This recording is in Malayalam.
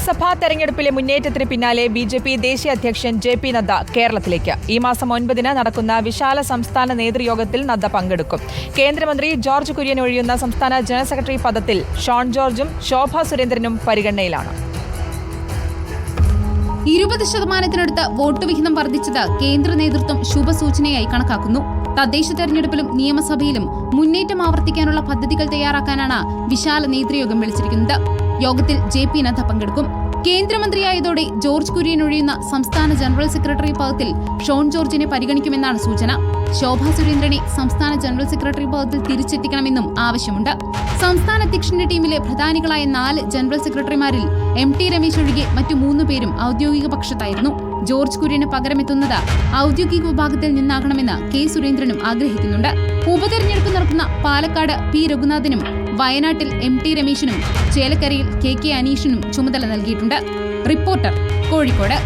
നിയമസഭാ തെരഞ്ഞെടുപ്പിലെ മുന്നേറ്റത്തിന് പിന്നാലെ ബിജെപി ദേശീയ അധ്യക്ഷൻ ജെ.പി. നദ്ദ കേരളത്തിലേക്ക്. ഈ മാസം 9-ന് നടക്കുന്ന വിശാല സംസ്ഥാന നേതൃയോഗത്തിൽ നദ്ദ പങ്കെടുക്കും. കേന്ദ്രമന്ത്രി ജോർജ് കുര്യൻ ഒഴിയുന്ന സംസ്ഥാന ജനറൽ സെക്രട്ടറി പദത്തിൽ ഷോൺ ജോർജും ശോഭാ സുരേന്ദ്രനും പരിഗണനയിലാണ്. 20% വോട്ട് വിഹിതം വർദ്ധിച്ചത് കേന്ദ്ര നേതൃത്വം ശുഭസൂചനയായി കണക്കാക്കുന്നു. തദ്ദേശ തെരഞ്ഞെടുപ്പിലും നിയമസഭയിലും മുന്നേറ്റം ആവർത്തിക്കാനുള്ള പദ്ധതികൾ തയ്യാറാക്കാനാണ് വിശാല നേതൃയോഗം വിളിച്ചിരിക്കുന്നത്. യോഗത്തിൽ ജെ.പി. നദ്ദ പങ്കെടുക്കും. കേന്ദ്രമന്ത്രിയായതോടെ ജോർജ് കുര്യൻ ഒഴിയുന്ന സംസ്ഥാന ജനറൽ സെക്രട്ടറി പദത്തിൽ ഷോൺ ജോർജിനെ പരിഗണിക്കുമെന്നാണ് സൂചന. ശോഭാ സുരേന്ദ്രനെ സംസ്ഥാന ജനറൽ സെക്രട്ടറി പദത്തിൽ തിരിച്ചെത്തിക്കണമെന്നും ആവശ്യമുണ്ട്. സംസ്ഥാന അധ്യക്ഷന്റെ ടീമിലെ പ്രധാനികളായ 4 ജനറൽ സെക്രട്ടറിമാരിൽ എം.ടി. രമേശ് ഒഴികെ മറ്റു 3 പേരും ഔദ്യോഗിക പക്ഷത്തായിരുന്നു. ജോർജ് കുര്യന് പകരമെത്തുന്നത് ഔദ്യോഗിക വിഭാഗത്തിൽ നിന്നാകണമെന്ന് കെ. സുരേന്ദ്രനും ആഗ്രഹിക്കുന്നുണ്ട്. ഉപതെരഞ്ഞെടുപ്പ് നടക്കുന്ന പാലക്കാട് പി. രഘുനാഥിനും വയനാട്ടിൽ എം.ടി. രമേശിനും ചേലക്കരയിൽ കെ. അനീഷിനും ചുമതല നൽകിയിട്ടുണ്ട്. റിപ്പോർട്ടർ, കോഴിക്കോട്.